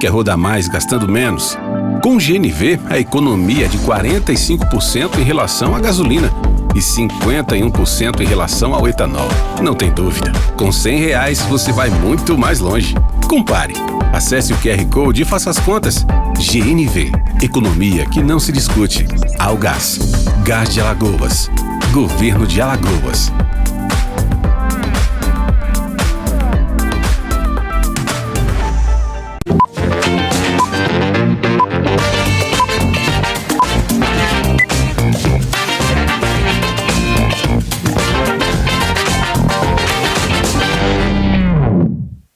Quer rodar mais gastando menos? Com o GNV, a economia é de 45% em relação à gasolina e 51% em relação ao etanol. Não tem dúvida, com R$100 você vai muito mais longe. Compare. Acesse o QR Code e faça as contas. GNV, economia que não se discute. Algás, Gás de Alagoas, Governo de Alagoas.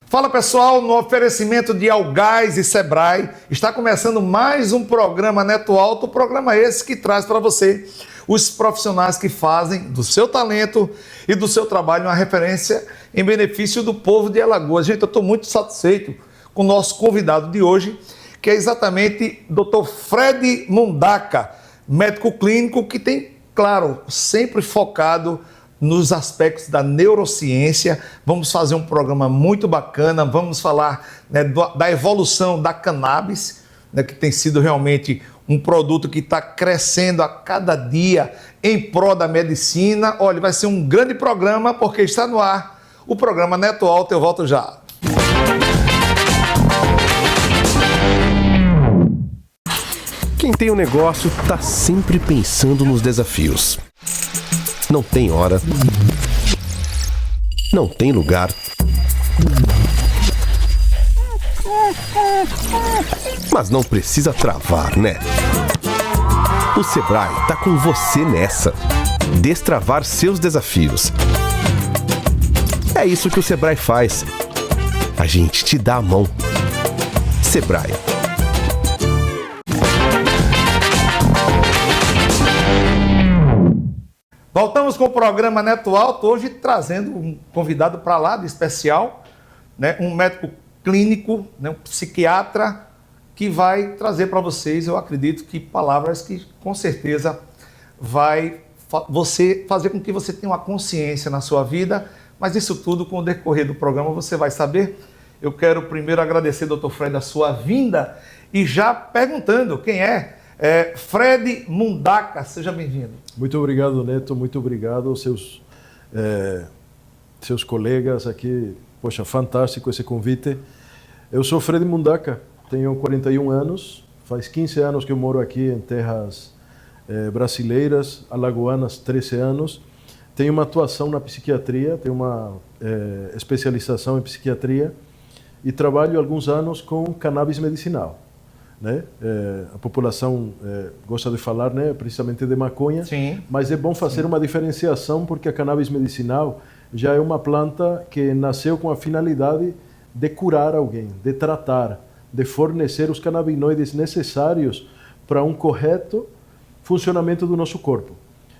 Fala pessoal, no oferecimento de Algás e Sebrae, está começando mais um programa Neto Alto, programa esse que traz para você os profissionais que fazem do seu talento e do seu trabalho uma referência em benefício do povo de Alagoas. Gente, eu estou muito satisfeito com o nosso convidado de hoje, que é exatamente Dr. Fred Mundaca, médico clínico que tem, claro, sempre focado nos aspectos da neurociência. Vamos fazer um programa muito bacana, vamos falar, né, da evolução da cannabis, né, que tem sido realmente um produto que está crescendo a cada dia em prol da medicina. Olha, vai ser um grande programa porque está no ar o programa Neto Alto. Eu volto já. Quem tem um negócio está sempre pensando nos desafios. Não tem hora, não tem lugar, mas não precisa travar, né? O Sebrae tá com você nessa. Destravar seus desafios. É isso que o Sebrae faz. A gente te dá a mão. Sebrae. Voltamos com o programa Neto Alto, hoje trazendo um convidado para lá de especial, né, um médico clínico, né, um psiquiatra, que vai trazer para vocês, eu acredito que palavras que com certeza vai fazer com que você tenha uma consciência na sua vida, mas isso tudo com o decorrer do programa você vai saber. Eu quero primeiro agradecer, Dr. Fred, a sua vinda e já perguntando quem é Fred Mundaca, seja bem-vindo. Muito obrigado, Neto, muito obrigado aos seus colegas aqui. Poxa, fantástico esse convite. Eu sou Fred Mundaca, tenho 41 anos, faz 15 anos que eu moro aqui em terras brasileiras, alagoanas, 13 anos. Tenho uma atuação na psiquiatria, tenho uma especialização em psiquiatria e trabalho há alguns anos com cannabis medicinal. Né? A população gosta de falar, né, precisamente de maconha. Sim. Mas é bom fazer uma diferenciação porque a cannabis medicinal já é uma planta que nasceu com a finalidade de curar alguém, de tratar, de fornecer os canabinoides necessários para um correto funcionamento do nosso corpo.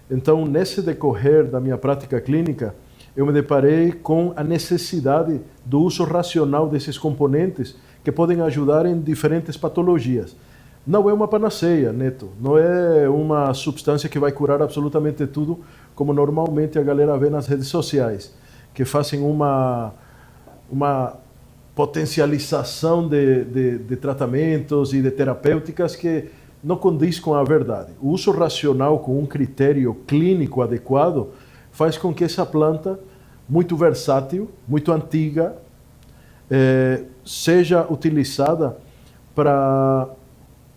Então, nesse decorrer da minha prática clínica, eu me deparei com a necessidade do uso racional desses componentes que podem ajudar em diferentes patologias. Não é uma panaceia, Neto. Não é uma substância que vai curar absolutamente tudo, como normalmente a galera vê nas redes sociais, que fazem uma potencialização de tratamentos e de terapêuticas que não condiz com a verdade. O uso racional com um critério clínico adequado faz com que essa planta, muito versátil, muito antiga, seja utilizada para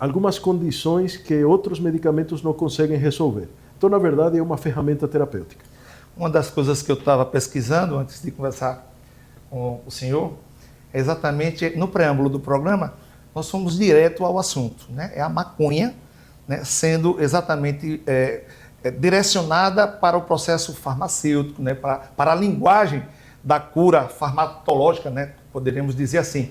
algumas condições que outros medicamentos não conseguem resolver. Então, na verdade, é uma ferramenta terapêutica. Uma das coisas que eu estava pesquisando antes de conversar com o senhor é exatamente no preâmbulo do programa, nós fomos direto ao assunto, né? É a maconha, né, sendo exatamente direcionada para o processo farmacêutico, né, para a linguagem da cura farmacológica, né, poderíamos dizer assim.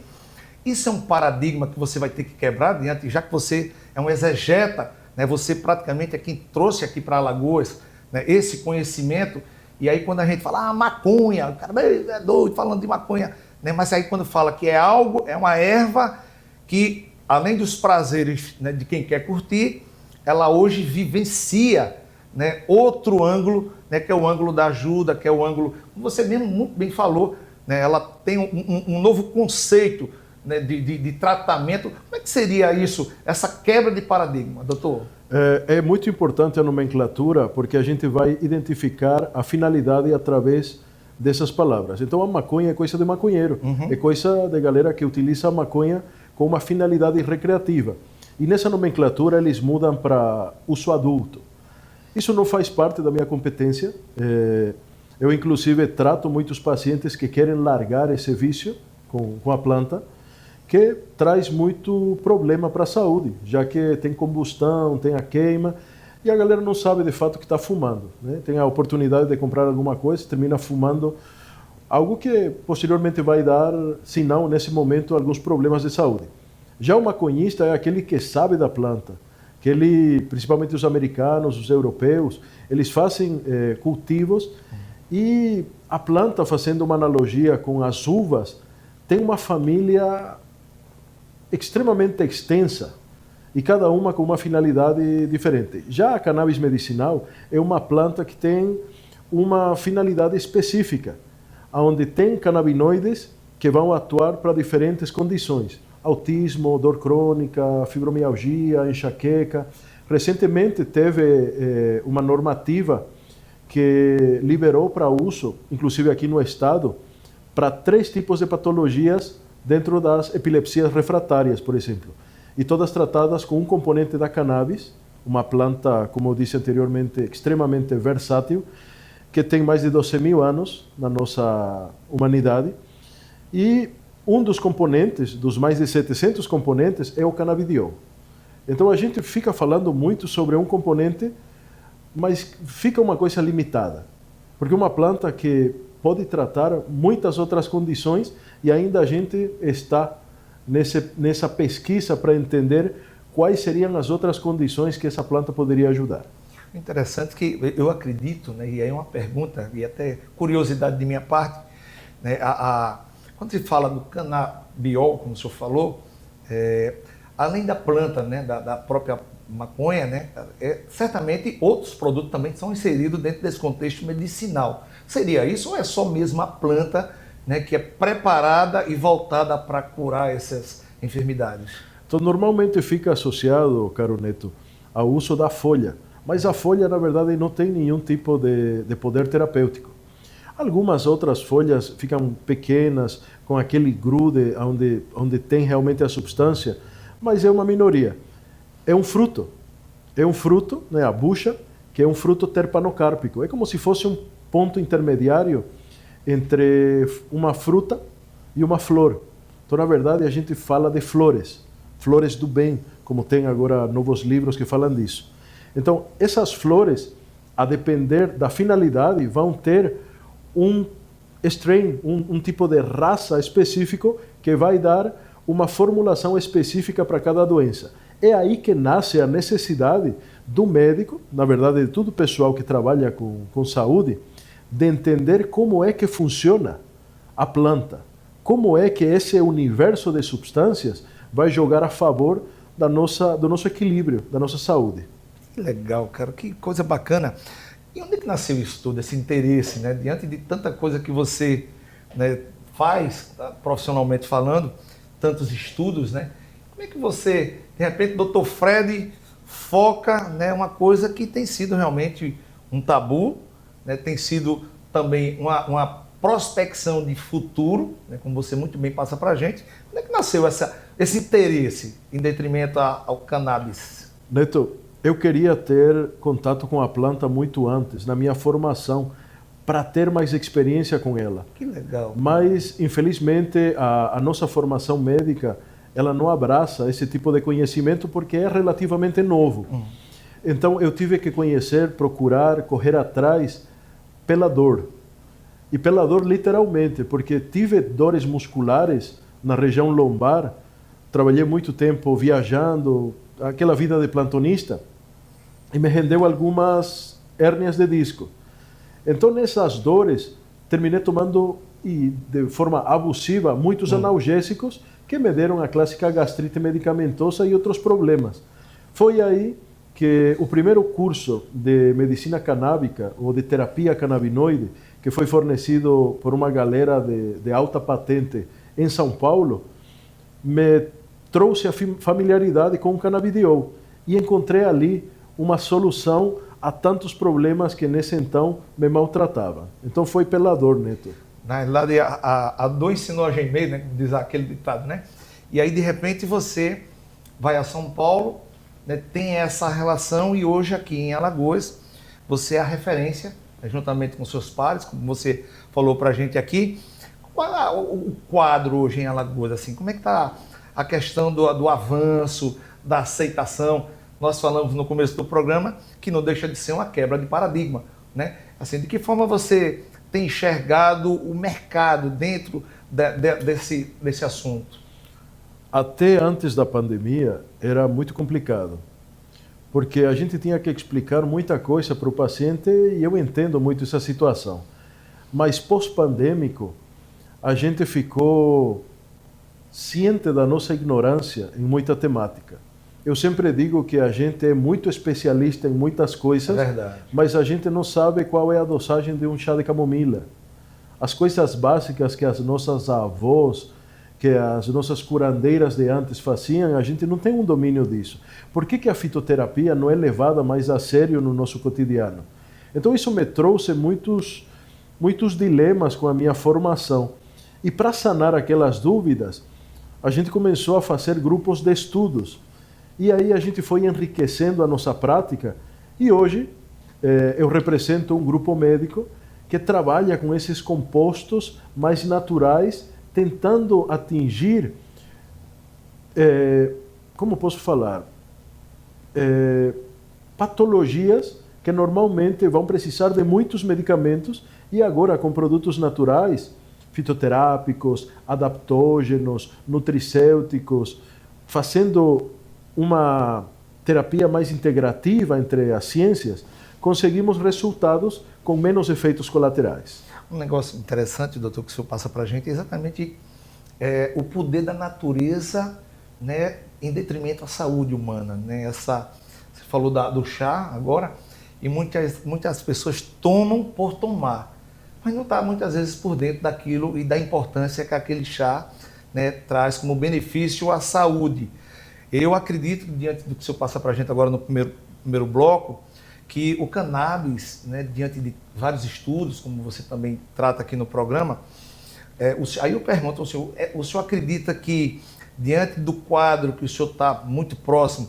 Isso é um paradigma que você vai ter que quebrar diante, já que você é um exegeta, né, você praticamente é quem trouxe aqui para Alagoas, né, esse conhecimento. E aí quando a gente fala, maconha, o cara é doido falando de maconha, né, mas aí quando fala que é algo, é uma erva que, além dos prazeres, né, de quem quer curtir, ela hoje vivencia, né, outro ângulo, né, que é o ângulo da ajuda, que é o ângulo, como você mesmo muito bem falou, né, ela tem um novo conceito né, de tratamento. Como é que seria isso, essa quebra de paradigma, doutor? É muito importante a nomenclatura, porque a gente vai identificar a finalidade através dessas palavras. Então, a maconha é coisa de maconheiro, é coisa de galera que utiliza a maconha com uma finalidade recreativa. E nessa nomenclatura eles mudam para uso adulto. Isso não faz parte da minha competência. Eu, inclusive, trato muitos pacientes que querem largar esse vício com a planta, que traz muito problema para a saúde, já que tem combustão, tem a queima, e a galera não sabe de fato que está fumando, né? Tem a oportunidade de comprar alguma coisa, termina fumando algo que posteriormente vai dar, se não nesse momento, alguns problemas de saúde. Já o maconhista é aquele que sabe da planta, que ele, principalmente os americanos, os europeus, eles fazem cultivos, e a planta, fazendo uma analogia com as uvas, tem uma família extremamente extensa, e cada uma com uma finalidade diferente. Já a cannabis medicinal é uma planta que tem uma finalidade específica, onde tem canabinoides que vão atuar para diferentes condições. Autismo, dor crônica, fibromialgia, enxaqueca. Recentemente teve uma normativa que liberou para uso, inclusive aqui no estado, para 3 tipos de patologias dentro das epilepsias refratárias, por exemplo. E todas tratadas com um componente da cannabis, uma planta, como eu disse anteriormente, extremamente versátil, que tem mais de 12 mil anos na nossa humanidade. E um dos componentes, dos mais de 700 componentes, é o canabidiol. Então a gente fica falando muito sobre um componente, mas fica uma coisa limitada. Porque é uma planta que pode tratar muitas outras condições, e ainda a gente está nessa pesquisa para entender quais seriam as outras condições que essa planta poderia ajudar. Interessante que eu acredito, né, e aí é uma pergunta, e até curiosidade de minha parte, né, quando se fala do canabiol, como o senhor falou, além da planta, né, da própria maconha, né, certamente outros produtos também são inseridos dentro desse contexto medicinal. Seria isso ou é só mesmo a planta, né, que é preparada e voltada para curar essas enfermidades? Então, normalmente fica associado, caro Neto, ao uso da folha, mas a folha, na verdade, não tem nenhum tipo de poder terapêutico. Algumas outras folhas ficam pequenas, com aquele grude onde tem realmente a substância, mas é uma minoria. É um fruto, né, a bucha, que é um fruto terpanocárpico. É como se fosse um ponto intermediário entre uma fruta e uma flor. Então, na verdade, a gente fala de flores do bem, como tem agora novos livros que falam disso. Então, essas flores, a depender da finalidade, vão ter um strain, um tipo de raça específico que vai dar uma formulação específica para cada doença. É aí que nasce a necessidade do médico, na verdade, de todo o pessoal que trabalha com saúde, de entender como é que funciona a planta, como é que esse universo de substâncias vai jogar a favor do nosso equilíbrio, da nossa saúde. Que legal, cara, que coisa bacana. E onde é que nasceu isso tudo, esse interesse, né? Diante de tanta coisa que você, né, faz, tá, profissionalmente falando, tantos estudos, né? Como é que você, de repente, Dr. Fred, foca, né, uma coisa que tem sido realmente um tabu, né, tem sido também uma prospecção de futuro, né, como você muito bem passa para a gente. Como é que nasceu esse interesse em detrimento ao cannabis? Neto, eu queria ter contato com a planta muito antes, na minha formação, para ter mais experiência com ela. Que legal. Mas, infelizmente, a nossa formação médica, ela não abraça esse tipo de conhecimento porque é relativamente novo. Então, eu tive que conhecer, procurar, correr atrás pela dor. E pela dor literalmente, porque tive dores musculares na região lombar, trabalhei muito tempo viajando, aquela vida de plantonista, e me rendeu algumas hérnias de disco. Então, nessas dores, terminei tomando, e de forma abusiva, muitos analgésicos que me deram a clássica gastrite medicamentosa e outros problemas. Foi aí que o primeiro curso de medicina canábica, ou de terapia canabinoide, que foi fornecido por uma galera de alta patente em São Paulo, me trouxe a familiaridade com o canabidiol e encontrei ali uma solução a tantos problemas que nesse então me maltratavam. Então foi pela dor, Neto. Na realidade, a dor ensinou a gemer, né? Diz aquele ditado, né? E aí, de repente, você vai a São Paulo, né, tem essa relação e hoje aqui em Alagoas, você é a referência, né, juntamente com seus pares, como você falou pra gente aqui. Qual é o quadro hoje em Alagoas? Assim, como é que está a questão do avanço, da aceitação? Nós falamos no começo do programa que não deixa de ser uma quebra de paradigma, né? Assim, de que forma você tem enxergado o mercado dentro desse assunto? Até antes da pandemia era muito complicado, porque a gente tinha que explicar muita coisa para o paciente e eu entendo muito essa situação. Mas pós-pandêmico, a gente ficou ciente da nossa ignorância em muita temática. Eu sempre digo que a gente é muito especialista em muitas coisas, mas a gente não sabe qual é a dosagem de um chá de camomila. As coisas básicas que as nossas avós, que as nossas curandeiras de antes faziam, a gente não tem um domínio disso. Por que a fitoterapia não é levada mais a sério no nosso cotidiano? Então isso me trouxe muitos dilemas com a minha formação. E para sanar aquelas dúvidas, a gente começou a fazer grupos de estudos. E aí a gente foi enriquecendo a nossa prática e hoje eu represento um grupo médico que trabalha com esses compostos mais naturais, tentando atingir, como posso falar, patologias que normalmente vão precisar de muitos medicamentos e agora com produtos naturais, fitoterápicos, adaptógenos, nutricêuticos, fazendo uma terapia mais integrativa entre as ciências, conseguimos resultados com menos efeitos colaterais. Um negócio interessante, doutor, que o senhor passa para a gente é exatamente o poder da natureza, né, em detrimento à saúde humana. Né? Você falou do chá agora, e muitas pessoas tomam por tomar, mas não está muitas vezes por dentro daquilo e da importância que aquele chá, né, traz como benefício à saúde. Eu acredito, diante do que o senhor passa para a gente agora no primeiro bloco, que o cannabis, né, diante de vários estudos, como você também trata aqui no programa, aí eu pergunto ao senhor, o senhor acredita que, diante do quadro que o senhor está muito próximo,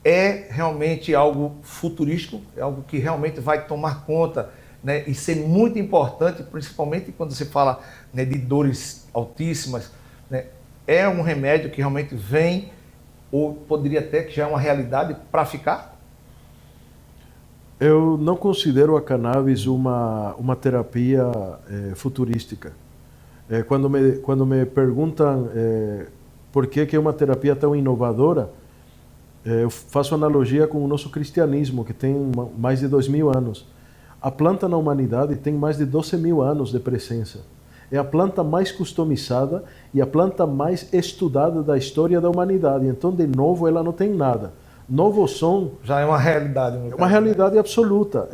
é realmente algo futurístico, é algo que realmente vai tomar conta, né, e ser muito importante, principalmente quando você fala, né, de dores altíssimas, né, é um remédio que realmente vem, ou poderia até que já é uma realidade para ficar? Eu não considero a cannabis uma terapia futurística. Quando me perguntam por que é uma terapia tão inovadora, eu faço analogia com o nosso cristianismo, que tem mais de 2.000 anos. A planta na humanidade tem mais de 12.000 anos de presença. É a planta mais customizada e a planta mais estudada da história da humanidade. Então, de novo, ela não tem nada. Novo som... Já é uma realidade. É uma realidade absoluta.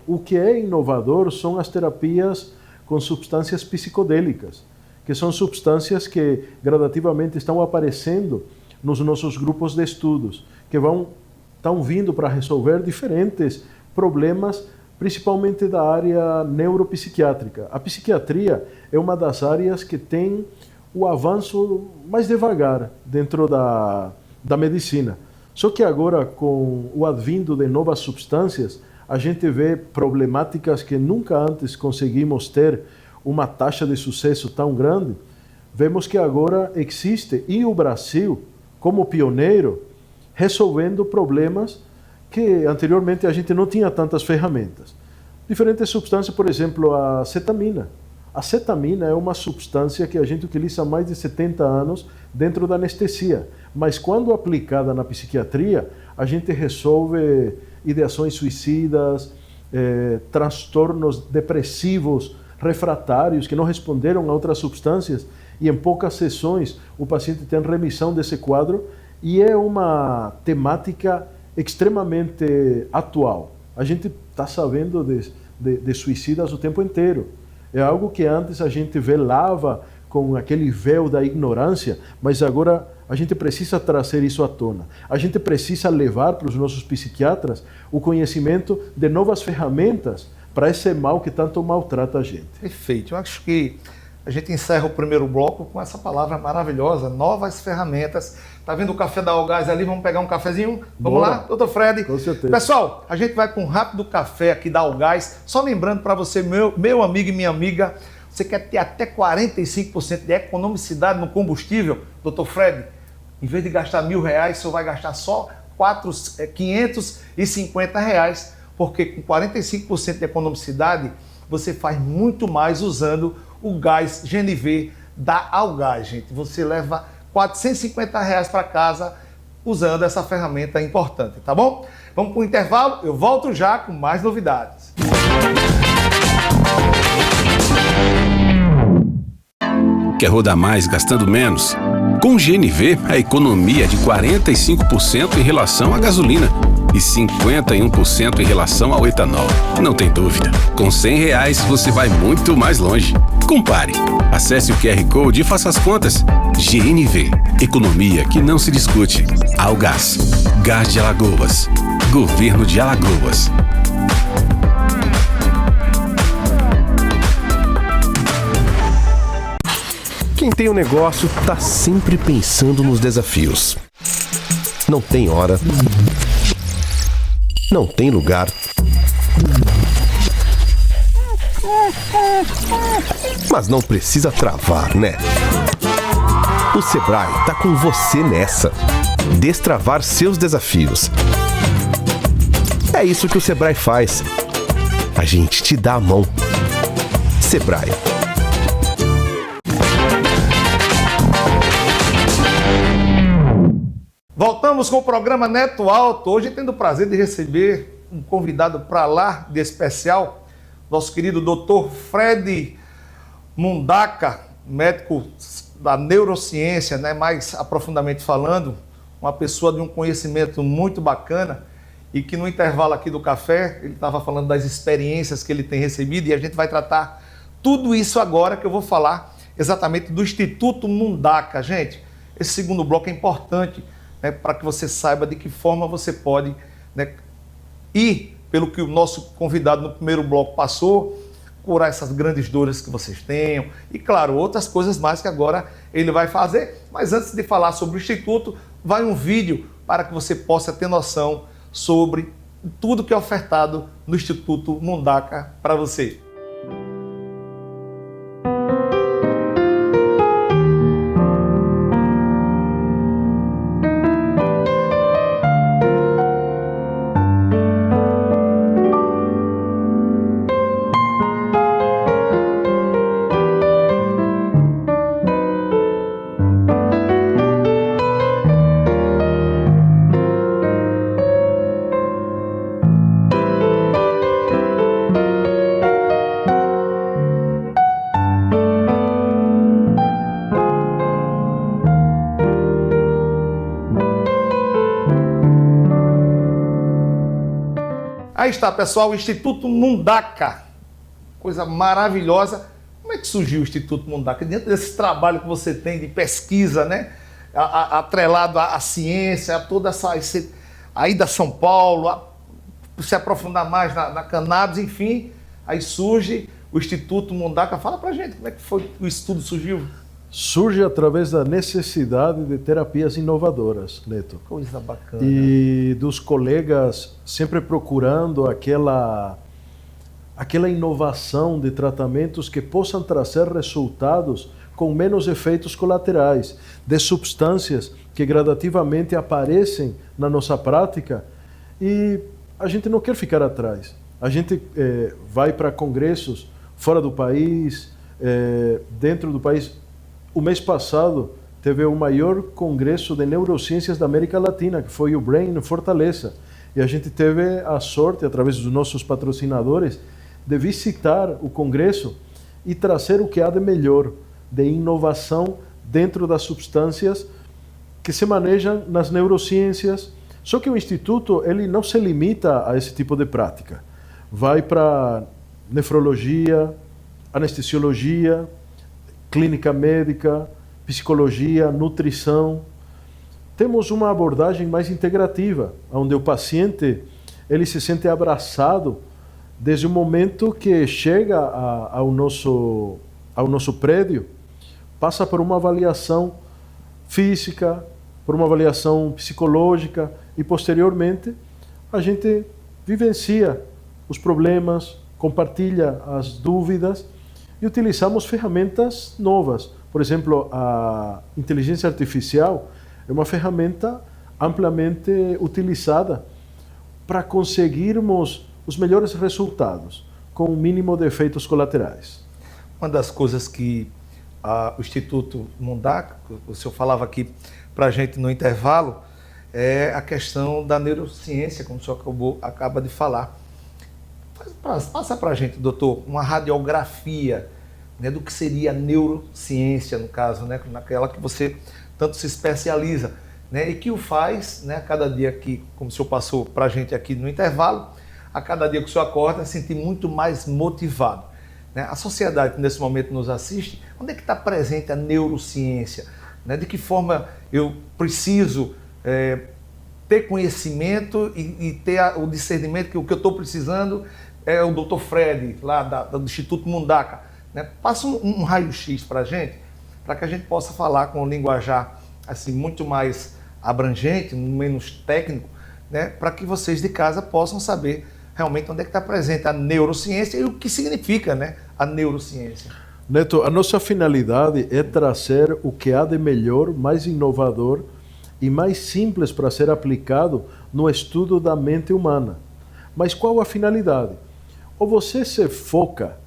O que é inovador são as terapias com substâncias psicodélicas, que são substâncias que gradativamente estão aparecendo nos nossos grupos de estudos, que estão vindo para resolver diferentes problemas, principalmente da área neuropsiquiátrica. A psiquiatria é uma das áreas que tem o avanço mais devagar dentro da medicina. Só que agora, com o advindo de novas substâncias, a gente vê problemáticas que nunca antes conseguimos ter uma taxa de sucesso tão grande. Vemos que agora existe, e o Brasil, como pioneiro, resolvendo problemas que anteriormente a gente não tinha tantas ferramentas. Diferentes substâncias, por exemplo, a cetamina. A cetamina é uma substância que a gente utiliza há mais de 70 anos dentro da anestesia, mas quando aplicada na psiquiatria, a gente resolve ideações suicidas, transtornos depressivos refratários que não responderam a outras substâncias, e em poucas sessões o paciente tem remissão desse quadro, e é uma temática extremamente atual. A gente está sabendo de suicidas o tempo inteiro. É algo que antes a gente velava com aquele véu da ignorância, mas agora a gente precisa trazer isso à tona. A gente precisa levar para os nossos psiquiatras o conhecimento de novas ferramentas para esse mal que tanto maltrata a gente. Perfeito. Eu acho que a gente encerra o primeiro bloco com essa palavra maravilhosa, novas ferramentas. Tá vendo o café da Algás ali? Vamos pegar um cafezinho? Vamos Bora. lá, doutor Fred? Com certeza. Pessoal, a gente vai com um rápido café aqui da Algás. Só lembrando para você, meu amigo e minha amiga, você quer ter até 45% de economicidade no combustível, doutor Fred? Em vez de gastar R$1.000, você vai gastar só R$550, porque com 45% de economicidade, você faz muito mais usando o gás GNV da Algás, gente. Você leva R$450 para casa usando essa ferramenta importante, tá bom? Vamos para o intervalo, eu volto já com mais novidades. Quer rodar mais gastando menos? Com o GNV, a economia é de 45% em relação à gasolina e 51% em relação ao etanol. Não tem dúvida, com R$100 você vai muito mais longe. Compare. Acesse o QR Code e faça as contas. GNV, economia que não se discute. Algás, Gás de Alagoas, Governo de Alagoas. Quem tem um negócio tá sempre pensando nos desafios. Não tem hora, não tem lugar, mas não precisa travar, né? O Sebrae tá com você nessa. Destravar seus desafios. É isso que o Sebrae faz. A gente te dá a mão. Sebrae. Voltamos com o programa Neto Alto, hoje tendo o prazer de receber um convidado para lá de especial, nosso querido Dr. Fred Mundaca, médico da neurociência, né, mais aprofundadamente falando, uma pessoa de um conhecimento muito bacana e que no intervalo aqui do café, ele estava falando das experiências que ele tem recebido e a gente vai tratar tudo isso agora que eu vou falar exatamente do Instituto Mundaca. Gente, esse segundo bloco é importante, né, para que você saiba de que forma você pode, né, ir pelo que o nosso convidado no primeiro bloco passou, curar essas grandes dores que vocês tenham e, claro, outras coisas mais que agora ele vai fazer. Mas antes de falar sobre o Instituto, vai um vídeo para que você possa ter noção sobre tudo que é ofertado no Instituto Mundaca para você. Aí está, pessoal, o Instituto Mundaca, coisa maravilhosa. Como é que surgiu o Instituto Mundaca? Dentro desse trabalho que você tem de pesquisa, né, atrelado à ciência, a toda a ida a São Paulo, se aprofundar mais na cannabis, enfim, aí surge o Instituto Mundaca. Fala pra gente, como é que foi que o estudo surgiu? Surge através da necessidade de terapias inovadoras, Neto. Coisa bacana. E dos colegas sempre procurando aquela inovação de tratamentos que possam trazer resultados com menos efeitos colaterais, de substâncias que gradativamente aparecem na nossa prática, e a gente não quer ficar atrás. A gente vai para congressos fora do país, dentro do país. O mês passado teve o maior congresso de neurociências da América Latina, que foi o Brain em Fortaleza. E a gente teve a sorte, através dos nossos patrocinadores, de visitar o congresso e trazer o que há de melhor, de inovação dentro das substâncias que se manejam nas neurociências. Só que o Instituto ele não se limita a esse tipo de prática. Vai para nefrologia, anestesiologia, clínica médica, psicologia, nutrição. Temos uma abordagem mais integrativa, onde o paciente ele se sente abraçado desde o momento que chega ao nosso prédio, passa por uma avaliação física, por uma avaliação psicológica e, posteriormente, a gente vivencia os problemas, compartilha as dúvidas e utilizamos ferramentas novas. Por exemplo, a inteligência artificial é uma ferramenta amplamente utilizada para conseguirmos os melhores resultados, com o mínimo de efeitos colaterais. Uma das coisas que o Instituto Mundaca, o senhor falava aqui para a gente no intervalo, é a questão da neurociência, como o senhor acaba de falar. Passa para a gente, doutor, uma radiografia, né, do que seria a neurociência, no caso, né, naquela que você tanto se especializa, né, e que o faz, né, a cada dia que, como o senhor passou para a gente aqui no intervalo, a cada dia que o senhor acorda, sentir muito mais motivado. Né? A sociedade que nesse momento nos assiste, onde é que está presente a neurociência? Né? De que forma eu preciso ter conhecimento e ter o discernimento que o que eu estou precisando é o Dr. Fred, lá do Instituto Mundaca. Né? Passa um raio-x para a gente, para que a gente possa falar com um linguajar assim, muito mais abrangente, menos técnico, né? Para que vocês de casa possam saber realmente onde é que está presente a neurociência e o que significa, né, a neurociência. Neto, a nossa finalidade é trazer o que há de melhor, mais inovador e mais simples para ser aplicado no estudo da mente humana. Mas qual a finalidade? Ou você se foca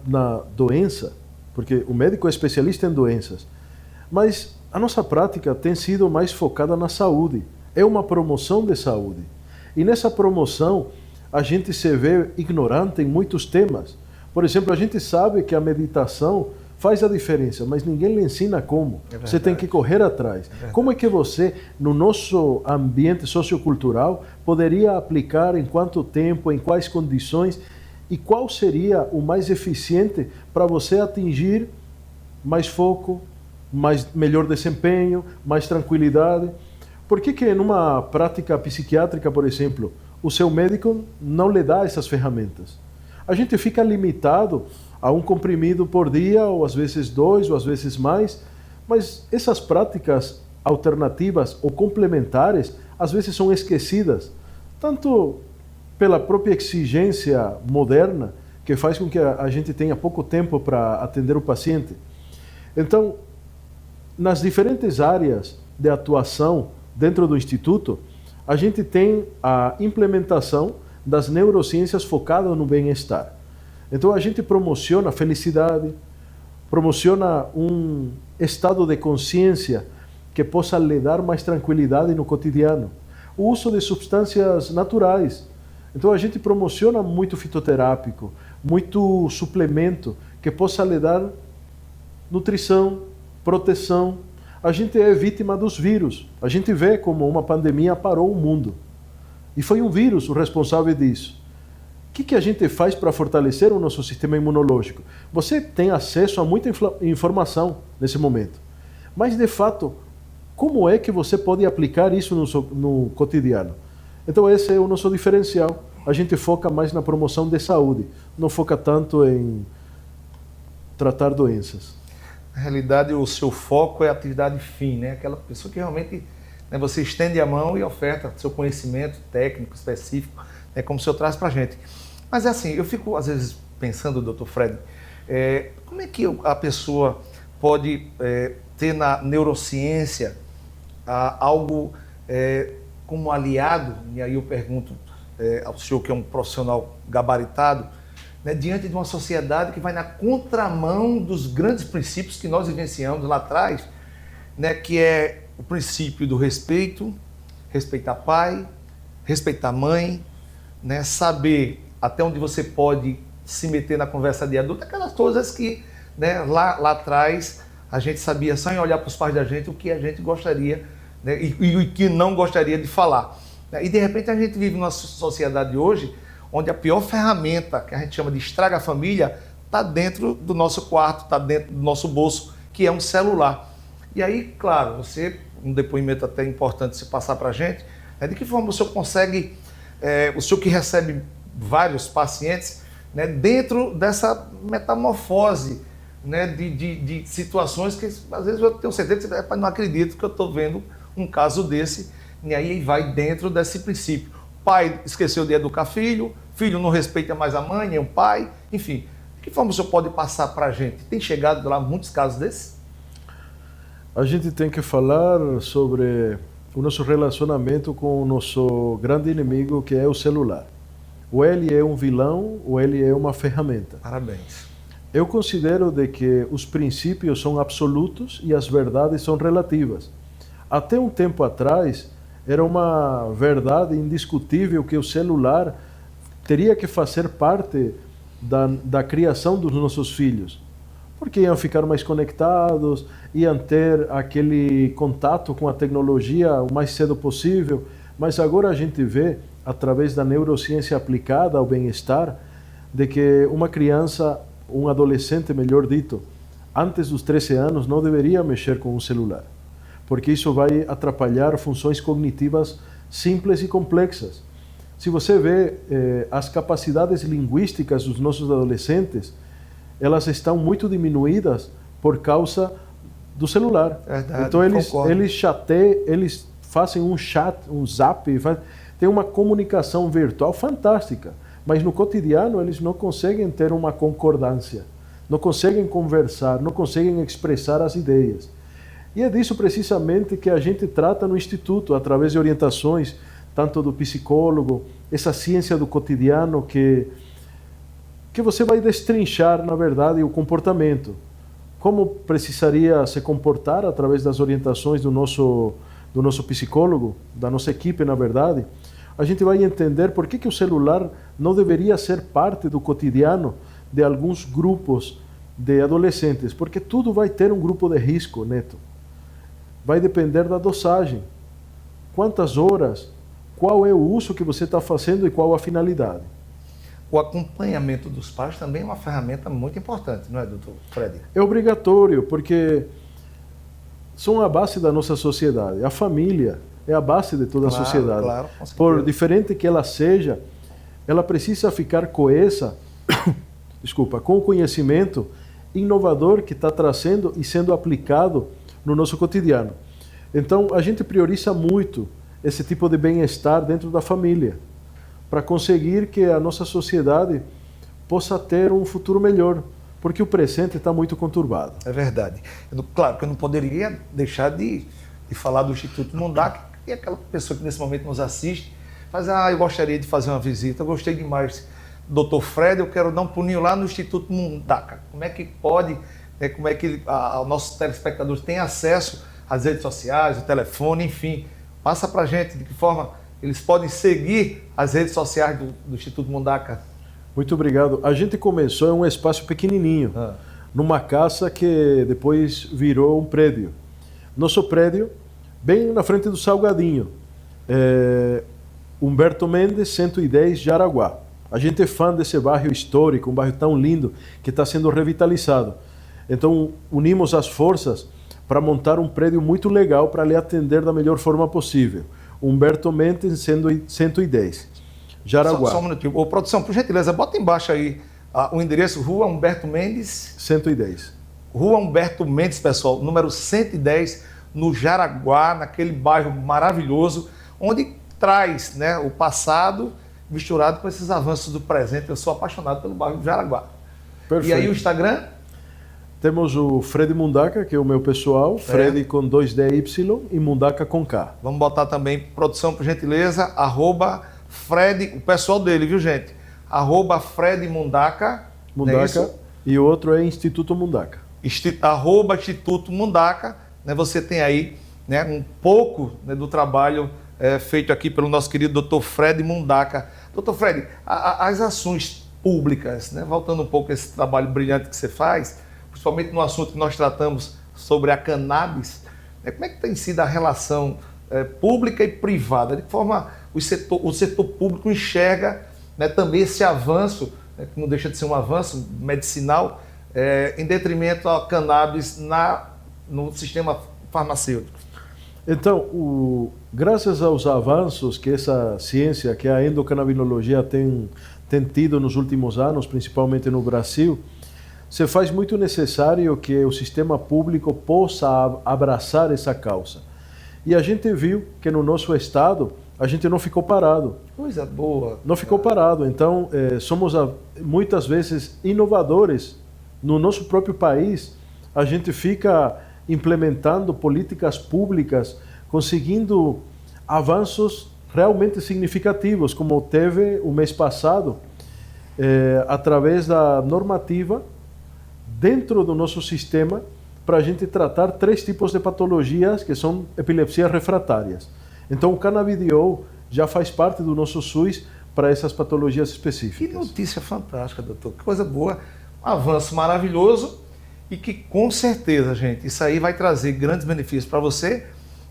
na doença, porque o médico é especialista em doenças, mas a nossa prática tem sido mais focada na saúde. É uma promoção de saúde. E nessa promoção, a gente se vê ignorante em muitos temas. Por exemplo, a gente sabe que a meditação faz a diferença, mas ninguém lhe ensina como. Você tem que correr atrás. Como é que você, no nosso ambiente sociocultural, poderia aplicar em quanto tempo, em quais condições, e qual seria o mais eficiente para você atingir mais foco, melhor desempenho, mais tranquilidade? Por que numa prática psiquiátrica, por exemplo, o seu médico não lhe dá essas ferramentas? A gente fica limitado a um comprimido por dia, ou às vezes 2, ou às vezes mais, mas essas práticas alternativas ou complementares, às vezes são esquecidas, tanto pela própria exigência moderna, que faz com que a gente tenha pouco tempo para atender o paciente. Então, nas diferentes áreas de atuação dentro do Instituto, a gente tem a implementação das neurociências focadas no bem-estar. Então a gente promociona a felicidade, promociona um estado de consciência que possa lhe dar mais tranquilidade no cotidiano. O uso de substâncias naturais. Então a gente promociona muito fitoterápico, muito suplemento que possa lhe dar nutrição, proteção. A gente é vítima dos vírus. A gente vê como uma pandemia parou o mundo. E foi um vírus o responsável disso. O que a gente faz para fortalecer o nosso sistema imunológico? Você tem acesso a muita informação nesse momento. Mas, de fato, como é que você pode aplicar isso no cotidiano? Então, esse é o nosso diferencial. A gente foca mais na promoção de saúde, não foca tanto em tratar doenças. Na realidade, o seu foco é a atividade fim, né? Aquela pessoa que realmente, né, você estende a mão e oferta seu conhecimento técnico específico, né, como o senhor traz para a gente. Mas é assim, eu fico às vezes pensando, Dr. Fred, como é que a pessoa pode ter na neurociência algo como aliado, e aí eu pergunto ao senhor que é um profissional gabaritado, né, diante de uma sociedade que vai na contramão dos grandes princípios que nós vivenciamos lá atrás, né, que é o princípio do respeito, respeitar pai, respeitar mãe, né, saber até onde você pode se meter na conversa de adulto, aquelas coisas que, né, lá atrás a gente sabia só em olhar para os pais da gente o que a gente gostaria, né, e o que não gostaria de falar. E de repente a gente vive numa sociedade hoje onde a pior ferramenta, que a gente chama de estraga-família, está dentro do nosso quarto, está dentro do nosso bolso, que é um celular. E aí, claro, um depoimento até importante se passar para a gente, de que forma o senhor consegue, o senhor que recebe vários pacientes, né, dentro dessa metamorfose, né, de situações que às vezes eu tenho certeza que você não acredito que eu estou vendo um caso desse, e aí vai dentro desse princípio. Pai esqueceu de educar filho, filho não respeita mais a mãe, nem o pai, enfim. De que forma o senhor pode passar para a gente? Tem chegado lá muitos casos desses? A gente tem que falar sobre o nosso relacionamento com o nosso grande inimigo, que é o celular. Ou ele é um vilão, ou ele é uma ferramenta. Parabéns. Eu considero de que os princípios são absolutos e as verdades são relativas. Até um tempo atrás, era uma verdade indiscutível que o celular teria que fazer parte da criação dos nossos filhos. Porque iam ficar mais conectados, iam ter aquele contato com a tecnologia o mais cedo possível. Mas agora a gente vê, através da neurociência aplicada ao bem-estar, de que uma criança, um adolescente, melhor dito, antes dos 13 anos não deveria mexer com um celular, porque isso vai atrapalhar funções cognitivas simples e complexas. Se você vê as capacidades linguísticas dos nossos adolescentes, elas estão muito diminuídas por causa do celular. Verdade, então eles chateiam, eles fazem um chat, um zap, tem uma comunicação virtual fantástica, mas no cotidiano eles não conseguem ter uma concordância, não conseguem conversar, não conseguem expressar as ideias. E é disso precisamente que a gente trata no Instituto, através de orientações, tanto do psicólogo, essa ciência do cotidiano que você vai destrinchar, na verdade, o comportamento. Como precisaria se comportar através das orientações do nosso psicólogo, da nossa equipe, na verdade. A gente vai entender por que o celular não deveria ser parte do cotidiano de alguns grupos de adolescentes, porque tudo vai ter um grupo de risco, Neto. Vai depender da dosagem. Quantas horas, qual é o uso que você está fazendo e qual a finalidade. O acompanhamento dos pais também é uma ferramenta muito importante, não é, doutor Fred? É obrigatório, porque são a base da nossa sociedade. A família é a base de toda a sociedade. Claro, com certeza. Por diferente que ela seja, ela precisa ficar coesa, com o conhecimento inovador que está trazendo e sendo aplicado no nosso cotidiano. Então, a gente prioriza muito esse tipo de bem-estar dentro da família, para conseguir que a nossa sociedade possa ter um futuro melhor, porque o presente está muito conturbado. É verdade. Claro que eu não poderia deixar de falar do Instituto Mundaca, e aquela pessoa que nesse momento nos assiste, faz, eu gostaria de fazer uma visita, eu gostei demais do Dr. Fred, eu quero dar um pulinho lá no Instituto Mundaca. Como é que pode, como é que os nossos telespectadores têm acesso às redes sociais, o telefone, enfim, passa para a gente de que forma eles podem seguir as redes sociais do Instituto Mundaca. Muito obrigado. A gente começou em um espaço pequenininho, numa casa que depois virou um prédio. Nosso prédio, bem na frente do Salgadinho, Humberto Mendes, 110, Jaraguá. A gente é fã desse bairro histórico, um bairro tão lindo, que está sendo revitalizado. Então, unimos as forças para montar um prédio muito legal para lhe atender da melhor forma possível. Humberto Mendes, 110, Jaraguá. Só um minutinho. Ô, produção, por gentileza, bota embaixo aí o endereço, Rua Humberto Mendes. 110. Rua Humberto Mendes, pessoal, número 110, no Jaraguá, naquele bairro maravilhoso, onde traz, né, o passado misturado com esses avanços do presente. Eu sou apaixonado pelo bairro do Jaraguá. Perfeito. E aí o Instagram? Temos o Fred Mundaca, que é o meu pessoal, Fred com 2DY e Mundaca com K. Vamos botar também, produção, por gentileza, @Fred, o pessoal dele, viu, gente? @Fred Mundaca. Mundaca, e o outro é Instituto Mundaca. @Instituto Mundaca, né? Você tem aí, né, um pouco, né, do trabalho feito aqui pelo nosso querido Dr. Fred Mundaca. Dr. Fred, as ações públicas, né, voltando um pouco a esse trabalho brilhante que você faz, principalmente no assunto que nós tratamos sobre a cannabis, né, como é que tem sido a relação pública e privada? De que forma o setor público enxerga, né, também esse avanço que não deixa de ser um avanço medicinal, em detrimento ao cannabis no sistema farmacêutico. Então, graças aos avanços que essa ciência, que a endocannabinologia tem tido nos últimos anos, principalmente no Brasil, se faz muito necessário que o sistema público possa abraçar essa causa. E a gente viu que no nosso estado a gente não ficou parado. Coisa boa. Não ficou parado. Então, somos muitas vezes inovadores. No nosso próprio país, a gente fica implementando políticas públicas, conseguindo avanços realmente significativos, como teve o mês passado, através da normativa dentro do nosso sistema, para a gente tratar 3 tipos de patologias que são epilepsias refratárias. Então, o canabidiol já faz parte do nosso SUS para essas patologias específicas. Que notícia fantástica, doutor. Que coisa boa. Um avanço maravilhoso e que, com certeza, gente, isso aí vai trazer grandes benefícios para você,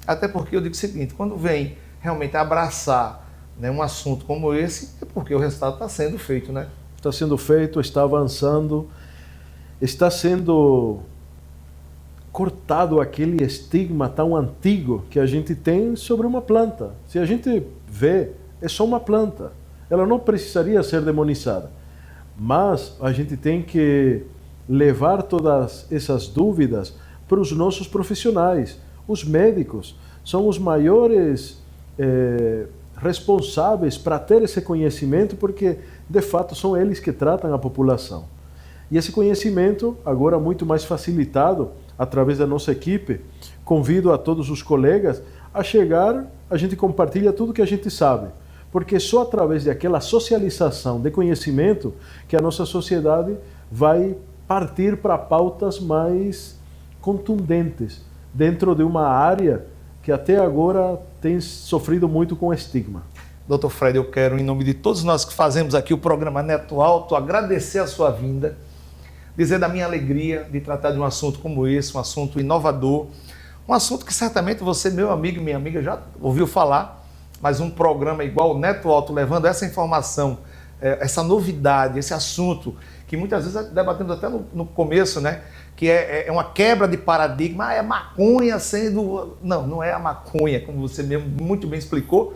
até porque eu digo o seguinte, quando vem realmente abraçar, né, um assunto como esse, é porque o resultado está sendo feito, né? Está sendo feito, está avançando, está sendo cortado aquele estigma tão antigo que a gente tem sobre uma planta. Se a gente vê, é só uma planta. Ela não precisaria ser demonizada. Mas a gente tem que levar todas essas dúvidas para os nossos profissionais. Os médicos são os maiores responsáveis para ter esse conhecimento, porque, de fato, são eles que tratam a população. E esse conhecimento, agora muito mais facilitado, através da nossa equipe, convido a todos os colegas a chegar, a gente compartilha tudo que a gente sabe. Porque só através daquela socialização de conhecimento que a nossa sociedade vai partir para pautas mais contundentes, dentro de uma área que até agora tem sofrido muito com estigma. Doutor Fred, eu quero, em nome de todos nós que fazemos aqui o programa Neto Alto, agradecer a sua vinda, dizer da minha alegria de tratar de um assunto como esse, um assunto inovador, um assunto que certamente você, meu amigo e minha amiga, já ouviu falar, mas um programa igual o Neto Alto, levando essa informação, essa novidade, esse assunto, que muitas vezes debatemos até no começo, né? Que é uma quebra de paradigma, é maconha sendo... Não é a maconha, como você mesmo muito bem explicou,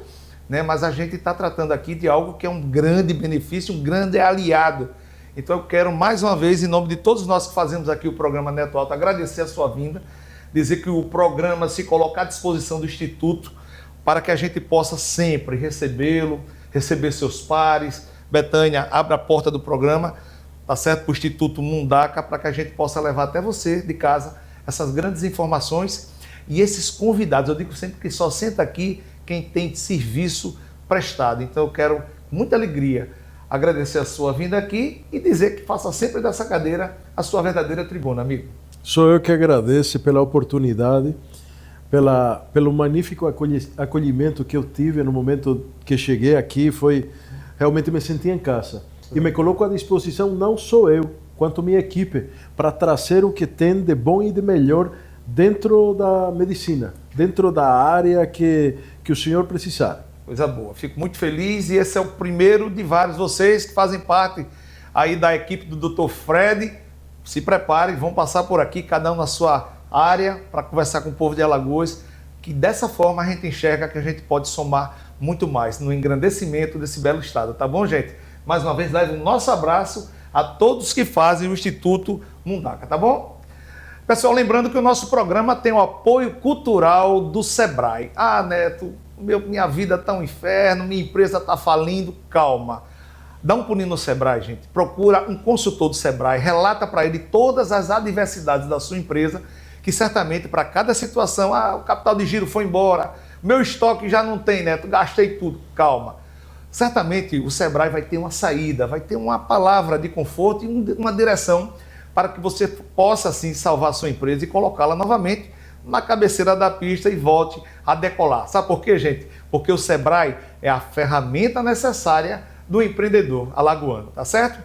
né? Mas a gente está tratando aqui de algo que é um grande benefício, um grande aliado. Então eu quero mais uma vez, em nome de todos nós que fazemos aqui o programa Neto Alto, agradecer a sua vinda, dizer que o programa se coloca à disposição do Instituto para que a gente possa sempre recebê-lo, receber seus pares. Betânia, abre a porta do programa, tá certo? Para o Instituto Mundaca, para que a gente possa levar até você de casa essas grandes informações e esses convidados. Eu digo sempre que só senta aqui quem tem serviço prestado. Então eu quero, com muita alegria, agradecer a sua vinda aqui e dizer que faça sempre dessa cadeira a sua verdadeira tribuna, amigo. Sou eu que agradeço pela oportunidade, pelo magnífico acolhimento que eu tive no momento que cheguei aqui. Realmente me senti em casa. E me coloco à disposição, não só eu, quanto minha equipe, para trazer o que tem de bom e de melhor dentro da medicina, dentro da área que o senhor precisar. Coisa boa, fico muito feliz e esse é o primeiro de vários. Vocês que fazem parte aí da equipe do Dr. Fred, se preparem, vão passar por aqui, cada um na sua área, para conversar com o povo de Alagoas, que dessa forma a gente enxerga que a gente pode somar muito mais no engrandecimento desse belo estado, tá bom, gente? Mais uma vez, leve o nosso abraço a todos que fazem o Instituto Mundaca, tá bom? Pessoal, lembrando que o nosso programa tem o apoio cultural do Sebrae. Ah, Neto, minha vida está um inferno, minha empresa está falindo. Calma. Dá um pulinho no Sebrae, gente. Procura um consultor do Sebrae, relata para ele todas as adversidades da sua empresa, que certamente para cada situação, o capital de giro foi embora, meu estoque já não tem, Neto, gastei tudo. Calma. Certamente o Sebrae vai ter uma saída, vai ter uma palavra de conforto e uma direção para que você possa, assim, salvar a sua empresa e colocá-la novamente na cabeceira da pista e volte a decolar. Sabe por quê, gente? Porque o Sebrae é a ferramenta necessária do empreendedor alagoano, tá certo?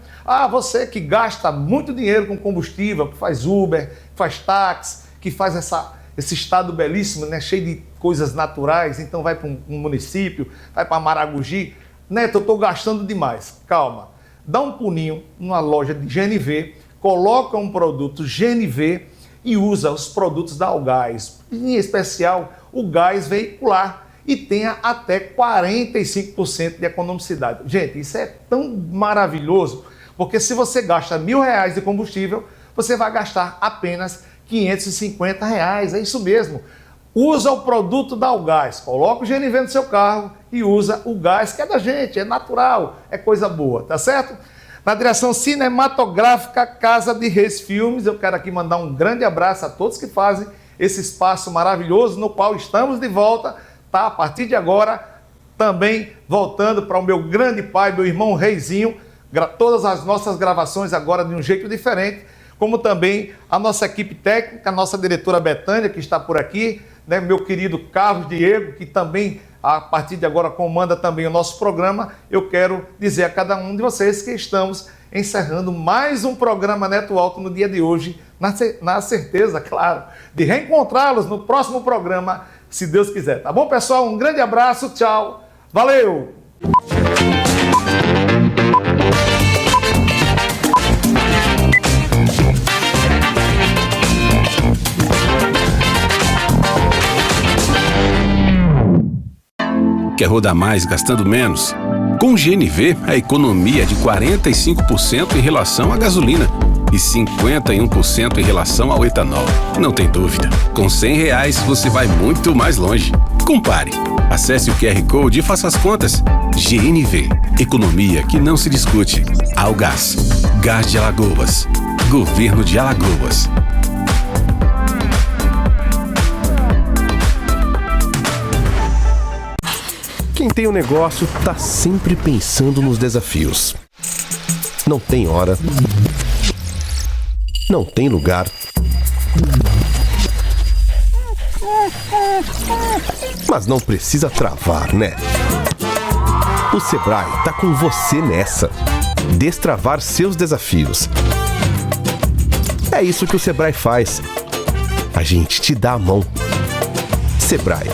Você que gasta muito dinheiro com combustível, que faz Uber, que faz táxi, que faz esse estado belíssimo, né, cheio de coisas naturais, então vai para um município, vai para Maragogi. Neto, eu estou gastando demais. Calma. dá um pulinho numa loja de GNV, coloca um produto GNV e usa os produtos da Algás, em especial o gás veicular, e tenha até 45% de economicidade. Gente, isso é tão maravilhoso, porque se você gasta R$1.000 de combustível, você vai gastar apenas R$550, é isso mesmo. Usa o produto da Algás, coloca o GNV no seu carro e usa o gás que é da gente, é natural, é coisa boa, tá certo? Na direção cinematográfica Casa de Reis Filmes, eu quero aqui mandar um grande abraço a todos que fazem esse espaço maravilhoso no qual estamos de volta, tá? A partir de agora, também voltando para o meu grande pai, meu irmão Reizinho, todas as nossas gravações agora de um jeito diferente, como também a nossa equipe técnica, a nossa diretora Betânia, que está por aqui, né, meu querido Carlos Diego, que também, a partir de agora, comanda também o nosso programa. Eu quero dizer a cada um de vocês que estamos encerrando mais um programa Neto Alto no dia de hoje, na certeza, claro, de reencontrá-los no próximo programa, se Deus quiser. Tá bom, pessoal? Um grande abraço, tchau, valeu! Quer rodar mais gastando menos? Com GNV, a economia é de 45% em relação à gasolina e 51% em relação ao etanol. Não tem dúvida, com R$100 você vai muito mais longe. Compare. Acesse o QR Code e faça as contas. GNV, economia que não se discute. Algás, Gás de Alagoas, Governo de Alagoas. Quem tem um negócio tá sempre pensando nos desafios. Não tem hora, não tem lugar, mas não precisa travar, né? O Sebrae tá com você nessa. Destravar seus desafios. É isso que o Sebrae faz. A gente te dá a mão. Sebrae.